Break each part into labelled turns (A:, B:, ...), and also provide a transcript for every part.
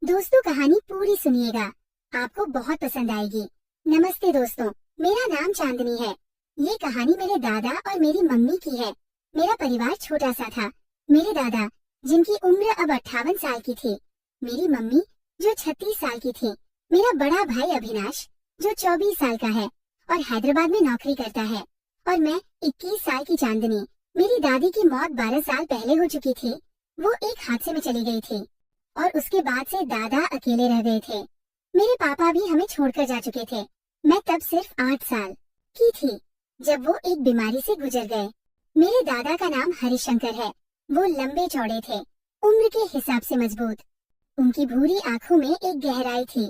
A: दोस्तों, कहानी पूरी सुनिएगा, आपको बहुत पसंद आएगी। नमस्ते दोस्तों, मेरा नाम चांदनी है। ये कहानी मेरे दादा और मेरी मम्मी की है। मेरा परिवार छोटा सा था। मेरे दादा, जिनकी उम्र अब 58 साल की थी, मेरी मम्मी जो 36 साल की थी, मेरा बड़ा भाई अभिनाश जो 24 साल का है और हैदराबाद में नौकरी करता है, और मैं 21 साल की चांदनी। मेरी दादी की मौत 12 साल पहले हो चुकी थी। वो एक हादसे में चली गई थी और उसके बाद से दादा अकेले रह गए थे। मेरे पापा भी हमें छोड़कर जा चुके थे। मैं तब सिर्फ 8 साल की थी जब वो एक बीमारी से गुजर गए। मेरे दादा का नाम हरिशंकर है। वो लंबे चौड़े थे, उम्र के हिसाब से मजबूत। उनकी भूरी आंखों में एक गहराई थी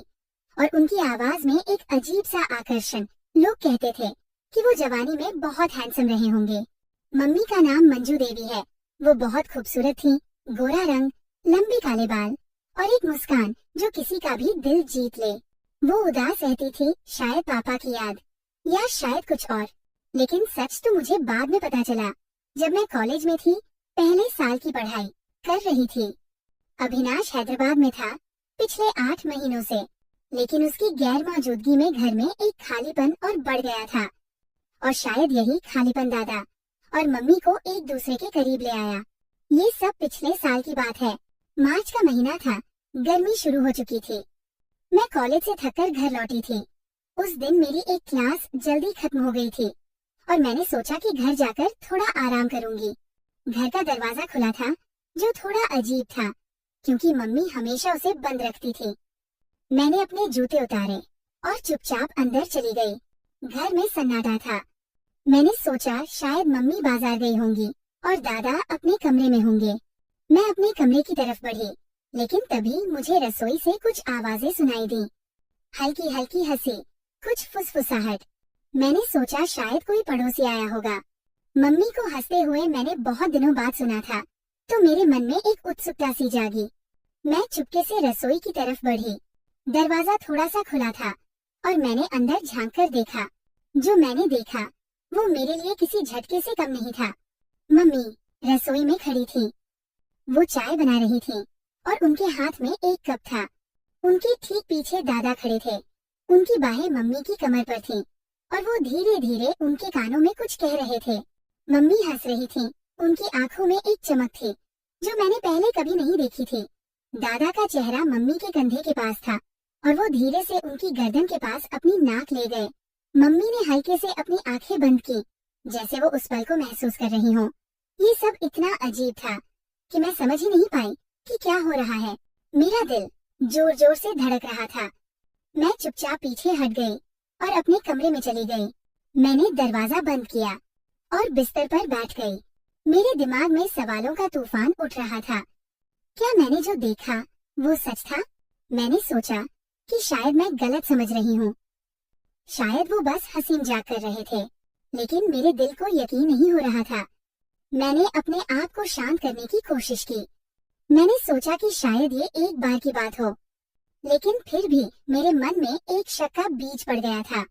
A: और उनकी आवाज में एक अजीब सा आकर्षण। लोग कहते थे कि वो जवानी में बहुत हैंडसम रहे होंगे। मम्मी का नाम मंजू देवी है। वो बहुत खूबसूरत थी, गोरा रंग, लंबे काले बाल और एक मुस्कान जो किसी का भी दिल जीत ले। वो उदास रहती थी, शायद पापा की याद या शायद कुछ और। लेकिन सच तो मुझे बाद में पता चला, जब मैं कॉलेज में थी, पहले साल की पढ़ाई कर रही थी। अभिनाश हैदराबाद में था पिछले 8 महीनों से, लेकिन उसकी गैर मौजूदगी में घर में एक खालीपन और बढ़ गया था। और शायद यही खालीपन दादा और मम्मी को एक दूसरे के करीब ले आया। ये सब पिछले साल की बात है। मार्च का महीना था, गर्मी शुरू हो चुकी थी। मैं कॉलेज से थककर घर लौटी थी। उस दिन मेरी एक क्लास जल्दी खत्म हो गई थी और मैंने सोचा कि घर जाकर थोड़ा आराम करूंगी। घर का दरवाजा खुला था, जो थोड़ा अजीब था क्योंकि मम्मी हमेशा उसे बंद रखती थी। मैंने अपने जूते उतारे और चुपचाप अंदर चली गई। घर में सन्नाटा था। मैंने सोचा शायद मम्मी बाजार गई होंगी और दादा अपने कमरे में होंगे। मैं अपने कमरे की तरफ बढ़ी, लेकिन तभी मुझे रसोई से कुछ आवाजें सुनाई दी। हल्की हल्की हंसी, कुछ फुसफुसाहट। मैंने सोचा शायद कोई पड़ोसी आया होगा। मम्मी को हंसते हुए मैंने बहुत दिनों बाद सुना था, तो मेरे मन में एक उत्सुकता सी जागी। मैं चुपके से रसोई की तरफ बढ़ी। दरवाजा थोड़ा सा खुला था और मैंने अंदर झांक कर देखा। जो मैंने देखा वो मेरे लिए किसी झटके से कम नहीं था। मम्मी रसोई में खड़ी थी। वो चाय बना रही थी और उनके हाथ में एक कप था। उनके ठीक पीछे दादा खड़े थे। उनकी बाहें मम्मी की कमर पर थीं और वो धीरे धीरे उनके कानों में कुछ कह रहे थे। मम्मी हंस रही थीं। उनकी आंखों में एक चमक थी जो मैंने पहले कभी नहीं देखी थी। दादा का चेहरा मम्मी के कंधे के पास था और वो धीरे से उनकी गर्दन के पास अपनी नाक ले गए। मम्मी ने हल्के से अपनी आंखें बंद की, जैसे वो उस पल को महसूस कर रही हो। ये सब इतना अजीब था कि मैं समझ ही नहीं पाई कि क्या हो रहा है। मेरा दिल जोर जोर से धड़क रहा था। मैं चुपचाप पीछे हट गई और अपने कमरे में चली गई। मैंने दरवाजा बंद किया और बिस्तर पर बैठ गई। मेरे दिमाग में सवालों का तूफान उठ रहा था। क्या मैंने जो देखा वो सच था? मैंने सोचा कि शायद मैं गलत समझ रही हूँ। शायद वो बस हंसी मजाक कर रहे थे, लेकिन मेरे दिल को यकीन नहीं हो रहा था। मैंने अपने आप को शांत करने की कोशिश की। मैंने सोचा कि शायद ये एक बार की बात हो, लेकिन फिर भी मेरे मन में एक शक का बीज पड़ गया था।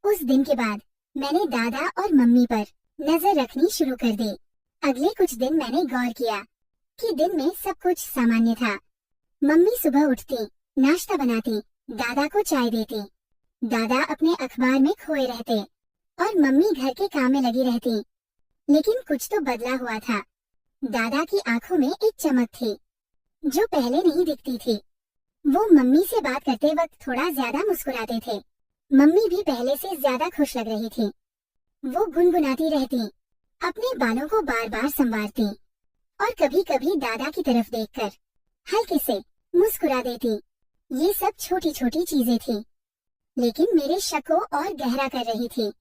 A: उस दिन के बाद मैंने दादा और मम्मी पर नजर रखनी शुरू कर दी। अगले कुछ दिन मैंने गौर किया कि दिन में सब कुछ सामान्य था। मम्मी सुबह उठती, नाश्ता बनाती, दादा को चाय देती। दादा अपने अखबार में खोए रहते और मम्मी घर के काम में लगी रहती। लेकिन कुछ तो बदला हुआ था। दादा की आंखों में एक चमक थी जो पहले नहीं दिखती थी। वो मम्मी से बात करते वक्त थोड़ा ज्यादा मुस्कुराते थे। मम्मी भी पहले से ज्यादा खुश लग रही थी। वो गुनगुनाती रहती, अपने बालों को बार बार संवारती और कभी कभी दादा की तरफ देखकर हल्के से मुस्कुरा देती। ये सब छोटी छोटी चीजें थी, लेकिन मेरे शक को और गहरा कर रही थी।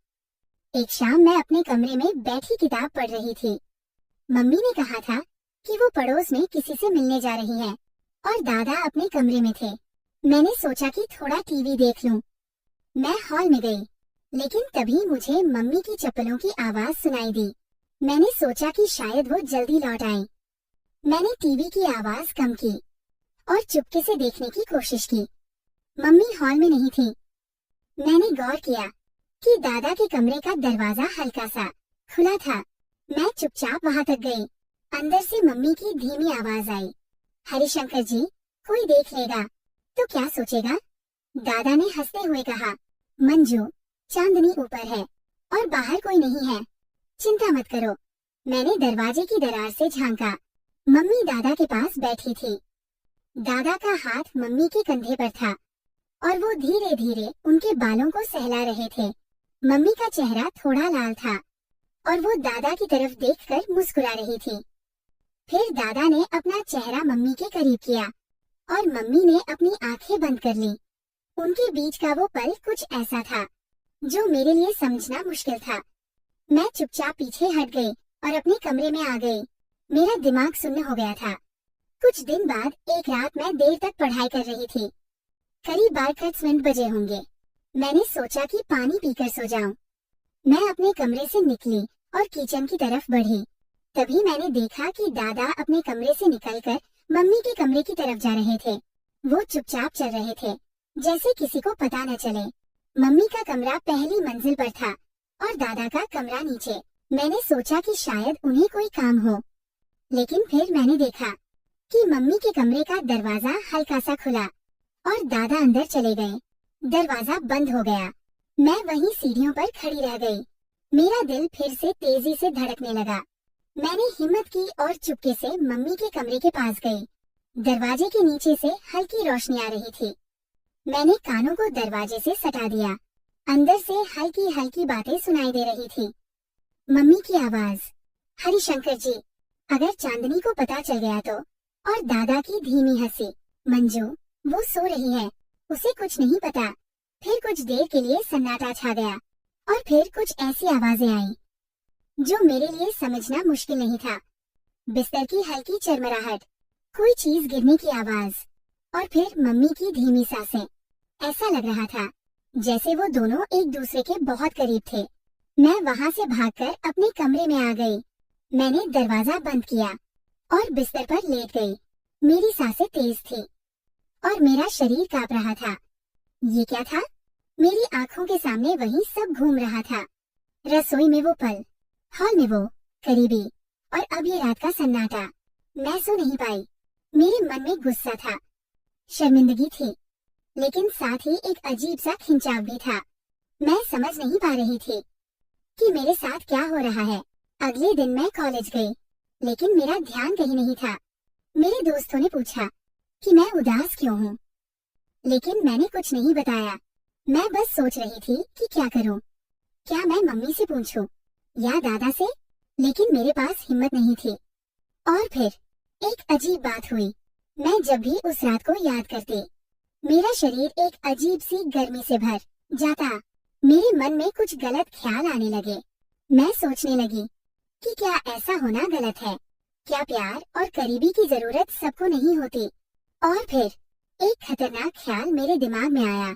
A: एक शाम मैं अपने कमरे में बैठी किताब पढ़ रही थी। मम्मी ने कहा था कि वो पड़ोस में किसी से मिलने जा रही है और दादा अपने कमरे में थे। मैंने सोचा कि थोड़ा टीवी देख लूं। मैं हॉल में गई, लेकिन तभी मुझे मम्मी की चप्पलों की आवाज सुनाई दी। मैंने सोचा कि शायद वो जल्दी लौट आए। मैंने टीवी की आवाज कम की और चुपके से देखने की कोशिश की। मम्मी हॉल में नहीं थी। मैंने गौर किया कि दादा के कमरे का दरवाजा हल्का सा खुला था। मैं चुपचाप वहां तक गई। अंदर से मम्मी की धीमी आवाज आई, हरिशंकर जी, कोई देख लेगा, तो क्या सोचेगा? दादा ने हंसते हुए कहा, मंजू, चांदनी ऊपर है और बाहर कोई नहीं है, चिंता मत करो। मैंने दरवाजे की दरार से झांका। मम्मी दादा के पास बैठी थी। दादा का हाथ मम्मी के कंधे पर था और वो धीरे धीरे उनके बालों को सहला रहे थे। मम्मी का चेहरा थोड़ा लाल था और वो दादा की तरफ देखकर मुस्कुरा रही थी। फिर दादा ने अपना चेहरा मम्मी के करीब किया और मम्मी ने अपनी आंखें बंद कर ली। उनके बीच का वो पल कुछ ऐसा था जो मेरे लिए समझना मुश्किल था। मैं चुपचाप पीछे हट गई और अपने कमरे में आ गई। मेरा दिमाग सुन्न हो गया था। कुछ दिन बाद एक रात मैं देर तक पढ़ाई कर रही थी। करीब 12 बजे होंगे। मैंने सोचा कि पानी पीकर सो जाऊं। मैं अपने कमरे से निकली और किचन की तरफ बढ़ी। तभी मैंने देखा कि दादा अपने कमरे से निकलकर मम्मी के कमरे की तरफ जा रहे थे। वो चुपचाप चल रहे थे, जैसे किसी को पता न चले। मम्मी का कमरा पहली मंजिल पर था और दादा का कमरा नीचे। मैंने सोचा कि शायद उन्हें कोई काम हो, लेकिन फिर मैंने देखा कि मम्मी के कमरे का दरवाजा हल्का सा खुला और दादा अंदर चले गए। दरवाजा बंद हो गया। मैं वहीं सीढ़ियों पर खड़ी रह गई। मेरा दिल फिर से तेजी से धड़कने लगा। मैंने हिम्मत की और चुपके से मम्मी के कमरे के पास गई। दरवाजे के नीचे से हल्की रोशनी आ रही थी। मैंने कानों को दरवाजे से सटा दिया। अंदर से हल्की हल्की बातें सुनाई दे रही थी। मम्मी की आवाज, हरिशंकर जी, अगर चांदनी को पता चल गया तो। और दादा की धीमी हंसी, मंजू, वो सो रही है, उसे कुछ नहीं पता। फिर कुछ देर के लिए सन्नाटा छा गया और फिर कुछ ऐसी आवाजें आईं जो मेरे लिए समझना मुश्किल नहीं था। बिस्तर की हल्की चरमराहट, कोई चीज गिरने की आवाज और फिर मम्मी की धीमी सांसें। ऐसा लग रहा था जैसे वो दोनों एक दूसरे के बहुत करीब थे। मैं वहां से भागकर अपने कमरे में आ गई। मैंने दरवाजा बंद किया और बिस्तर पर लेट गई। मेरी सांसें तेज थी और मेरा शरीर कांप रहा था। ये क्या था? मेरी आंखों के सामने वही सब घूम रहा था। रसोई में वो पल, हॉल में वो करीबी, और अब ये रात का सन्नाटा। मैं सो नहीं पाई। मेरे मन में गुस्सा था, शर्मिंदगी थी, लेकिन साथ ही एक अजीब सा खिंचाव भी था। मैं समझ नहीं पा रही थी कि मेरे साथ क्या हो रहा है। अगले दिन मैं कॉलेज गई, लेकिन मेरा ध्यान कहीं नहीं था। मेरे दोस्तों ने पूछा कि मैं उदास क्यों हूँ, लेकिन मैंने कुछ नहीं बताया। मैं बस सोच रही थी कि क्या करूँ। क्या मैं मम्मी से पूछूं या दादा से? लेकिन मेरे पास हिम्मत नहीं थी। और फिर एक अजीब बात हुई। मैं जब भी उस रात को याद करती, मेरा शरीर एक अजीब सी गर्मी से भर जाता। मेरे मन में कुछ गलत ख्याल आने लगे। मैं सोचने लगी कि क्या ऐसा होना गलत है? क्या प्यार और करीबी की जरूरत सबको नहीं होती? और फिर एक खतरनाक ख्याल मेरे दिमाग में आया,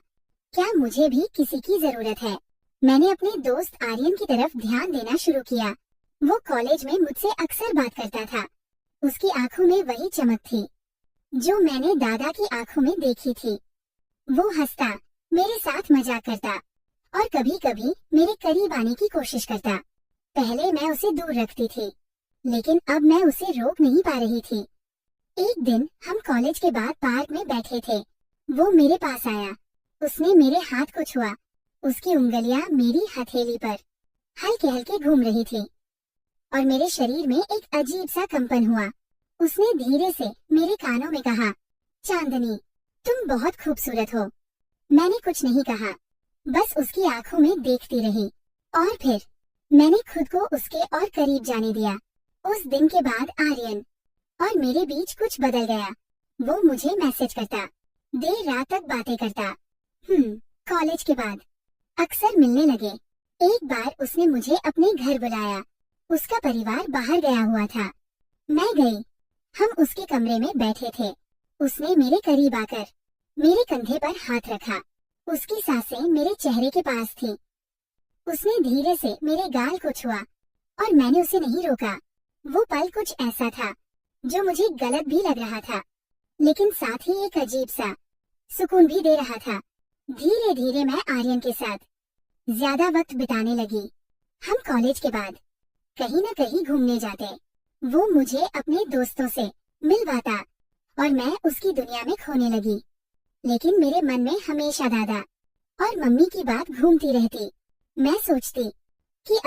A: क्या मुझे भी किसी की जरूरत है? मैंने अपने दोस्त आर्यन की तरफ ध्यान देना शुरू किया। वो कॉलेज में मुझसे अक्सर बात करता था। उसकी आंखों में वही चमक थी जो मैंने दादा की आंखों में देखी थी। वो हंसता, मेरे साथ मजाक करता और कभी कभी मेरे करीब आने की कोशिश करता। पहले मैं उसे दूर रखती थी, लेकिन अब मैं उसे रोक नहीं पा रही थी। एक दिन हम कॉलेज के बाद पार्क में बैठे थे। वो मेरे पास आया। उसने मेरे हाथ को छुआ। उसकी उंगलियां मेरी हथेली पर हल्के हल्के घूम रही थी और मेरे शरीर में एक अजीब सा कंपन हुआ। उसने धीरे से मेरे कानों में कहा, चांदनी, तुम बहुत खूबसूरत हो। मैंने कुछ नहीं कहा, बस उसकी आंखों में देखती रही और फिर मैंने खुद को उसके और करीब जाने दिया। उस दिन के बाद आर्यन और मेरे बीच कुछ बदल गया। वो मुझे मैसेज करता, देर रात तक बातें करता। कॉलेज के बाद अक्सर मिलने लगे। एक बार उसने मुझे अपने घर बुलाया। उसका परिवार बाहर गया हुआ था। मैं गई। हम उसके कमरे में बैठे थे। उसने मेरे करीब आकर मेरे कंधे पर हाथ रखा। उसकी सांसें मेरे चेहरे के पास थी। उसने धीरे से मेरे गाल को छुआ और मैंने उसे नहीं रोका। वो पल कुछ ऐसा था जो मुझे गलत भी लग रहा था, लेकिन साथ ही एक अजीब सा सुकून भी दे रहा था। धीरे धीरे मैं आर्यन के साथ ज्यादा वक्त बिताने लगी। हम कॉलेज के बाद कहीं न कहीं घूमने जाते। वो मुझे अपने दोस्तों से मिलवाता और मैं उसकी दुनिया में खोने लगी। लेकिन मेरे मन में हमेशा दादा और मम्मी की बात घूमती रहती। मैं सोचती कि